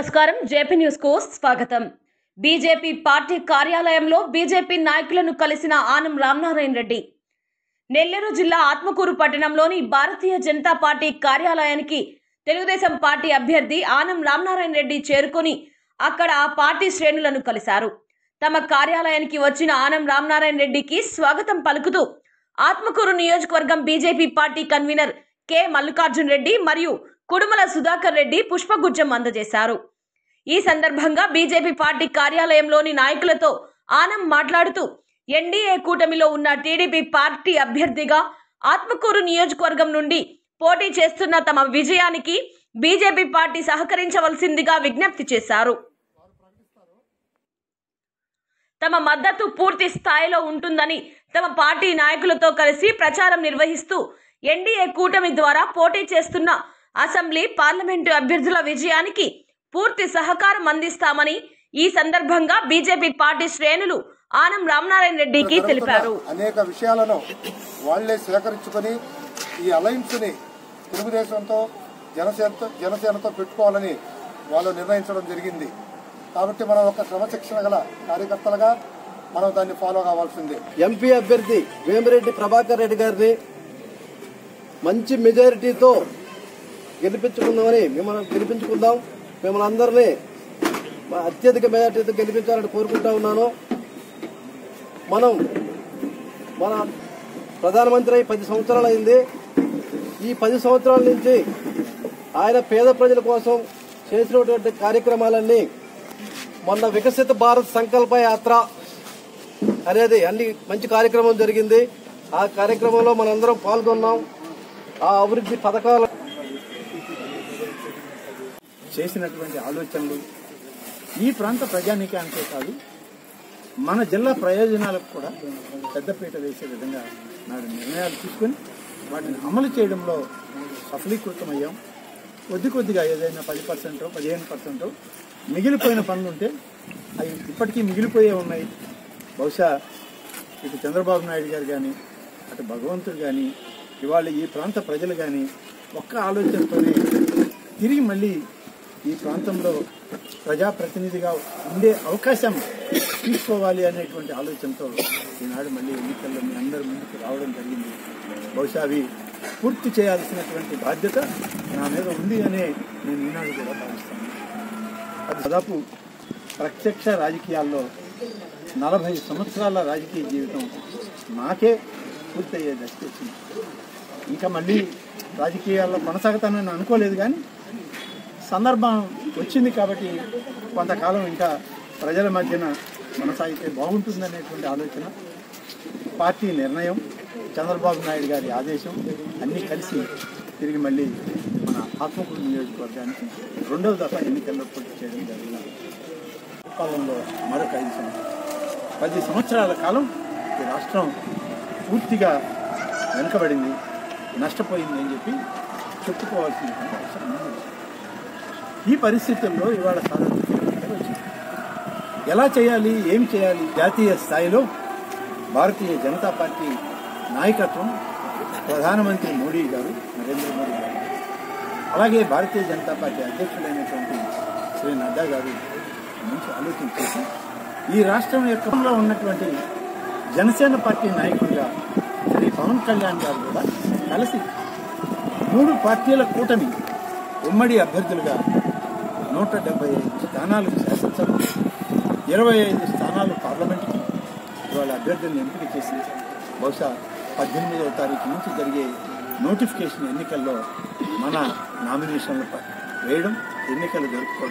నమస్కారం JP news కు స్వాగతం। బీజేపీ పార్టీ కార్యాలయంలో బీజేపీ నాయకులను కలిసిన ఆనం రామనారాయణ రెడ్డి నెల్లూరు జిల్లా ఆత్మకూరు పట్టణంలోని భారతీయ జనతా పార్టీ కార్యాలయానికి తెలుగుదేశం పార్టీ అభ్యర్థి ఆనం రామనారాయణ రెడ్డి చేరుకొని అక్కడ ఆ పార్టీ శ్రేణులను కలిశారు। తమ కార్యాలయానికి వచ్చిన ఆనం రామనారాయణ రెడ్డికి స్వాగతం పలుకుతూ ఆత్మకూరు నియోజకవర్గం BJP party convener K Mallikarjun Reddy మరియు కుడుమల సుధాకర్ రెడ్డి పుష్పగుచ్చం అందజేశారు। ఈ సందర్భంగా బీజేపీ పార్టీ కార్యాలయంలోని నాయకులతో ఆనం మాట్లాడుతూ ఎన్డీఏ కూటమిలో ఉన్న టీడీపీ పార్టీ అభ్యర్థిగా ఆత్మకూరు నియోజకవర్గం నుండి పోటీ చేస్తున్న తమ విజయానికి బీజేపీ పార్టీ సహకరించవలసిందిగా విజ్ఞప్తి చేశారు। తమ మద్దతు పూర్తి స్థాయిలో ఉంటుందని తమ పార్టీ నాయకులతో కలిసి ప్రచారం నిర్వహిస్తూ ఎన్డీఏ కూటమి ద్వారా పోటీ చేస్తున్న అసెంబ్లీ పార్లమెంటు అభ్యర్థుల విజయానికి పూర్తి సహకారం అందిస్తామని ఈ సందర్భంగా బీజేపీ పార్టీ శ్రేణులు ఆనం రామనారాయణ రెడ్డికి తెలిపారు। అనేక విషయాలను వాళ్లే సేకరించుకొని ఈ అలయన్స్ ని తెలుగుదేశంతో జనసేనతో పెట్టుకోవాలని వాళ్ళు నిర్ణయించడం జరిగింది। కాబట్టి మనం ఒక క్రమశిక్షణ గల కార్యకర్తలుగా మనం దాన్ని ఫాలో కావాల్సిందే। ఎంపీ అభ్యర్థి వేమిరెడ్డి ప్రభాకర్ రెడ్డి గారిని మంచి మెజారిటీతో గెలిపించుకుందాం। మిమ్మల్ని అందరినీ అత్యధిక మెజారిటీతో గెలిపించాలని కోరుకుంటా ఉన్నాను। మన ప్రధానమంత్రి అయి 10 సంవత్సరాలు అయింది। ఈ 10 సంవత్సరాల నుంచి ఆయన పేద ప్రజల కోసం చేసినటువంటి కార్యక్రమాలన్నీ మొన్న వికసిత భారత్ సంకల్ప యాత్ర అనేది అన్ని మంచి కార్యక్రమం జరిగింది। ఆ కార్యక్రమంలో మనందరం పాల్గొన్నాం। ఆ అభివృద్ధి పథకాలు చేసినటువంటి ఆలోచనలు ఈ ప్రాంత ప్రజానీకానికే కాదు మన జిల్లా ప్రయోజనాలకు కూడా పెద్దపీట వేసే విధంగా నాడు నిర్ణయాలు తీసుకుని వాటిని అమలు చేయడంలో సఫలీకృతమయ్యాం। కొద్దిగా ఏదైనా 10%, 15% మిగిలిపోయిన పనులు ఉంటే అవి ఇప్పటికీ మిగిలిపోయే ఉన్నాయి। బహుశా ఇటు చంద్రబాబు నాయుడు గారు కానీ అటు భగవంతుడు కానీ ఇవాళ ఈ ప్రాంత ప్రజలు కానీ ఒక్క ఆలోచనతోనే తిరిగి మళ్ళీ ఈ ప్రాంతంలో ప్రజాప్రతినిధిగా ఉండే అవకాశం తీసుకోవాలి అనేటువంటి ఆలోచనతో ఈనాడు మళ్ళీ ఎన్నికల్లో మీ అందరి ముందుకు రావడం జరిగింది। బహుశా అవి పూర్తి చేయాల్సినటువంటి బాధ్యత నా మీద ఉంది అనే నేను ఈనాడు కూడా భావిస్తాను। అది దాదాపు ప్రత్యక్ష రాజకీయాల్లో 40 సంవత్సరాల రాజకీయ జీవితం నాకే పూర్తయ్యే దశ వచ్చింది। ఇంకా మళ్ళీ రాజకీయాల్లో కొనసాగుతానని అనుకోలేదు, కానీ సందర్భం వచ్చింది కాబట్టి కొంతకాలం ఇంకా ప్రజల మధ్యన కొనసాగితే బాగుంటుందనేటువంటి ఆలోచన, పార్టీ నిర్ణయం, చంద్రబాబు నాయుడు గారి ఆదేశం అన్నీ కలిసి తిరిగి మళ్ళీ మన ఆత్మకూరు నియోజకవర్గానికి 2వ దఫా ఎన్నికల్లో పోటీ చేయడం జరిగింది। కాలంలో మరొక 5 సంవత్సరాలు 10 సంవత్సరాల కాలం ఈ రాష్ట్రం పూర్తిగా వెనుకబడింది, నష్టపోయింది అని చెప్పి చెప్పుకోవాల్సిన అవసరం ఉంది। ఈ పరిస్థితుల్లో ఇవాళ సాధారణ వచ్చింది। ఎలా చేయాలి, ఏం చేయాలి? జాతీయ స్థాయిలో భారతీయ జనతా పార్టీ నాయకత్వం, ప్రధానమంత్రి మోడీ గారు, నరేంద్ర మోడీ గారు, అలాగే భారతీయ జనతా పార్టీ అధ్యక్షుడైనటువంటి శ్రీ నడ్డా గారు మంచి ఆలోచన చేసి ఈ రాష్ట్రం యొక్క ఉన్నటువంటి జనసేన పార్టీ నాయకుడిగా శ్రీ పవన్ కళ్యాణ్ గారు కూడా కలిసి 3 పార్టీల కూటమి ఉమ్మడి అభ్యర్థులుగా 175 స్థానాలు శాసనసభ, 25 స్థానాలు పార్లమెంటుకి ఇవాళ అభ్యర్థులను ఎంపిక చేసి బహుశా 18వ తారీఖు నుంచి జరిగే నోటిఫికేషన్ ఎన్నికల్లో మన నామినేషన్లు వేయడం, ఎన్నికలు జరుపుకోవడం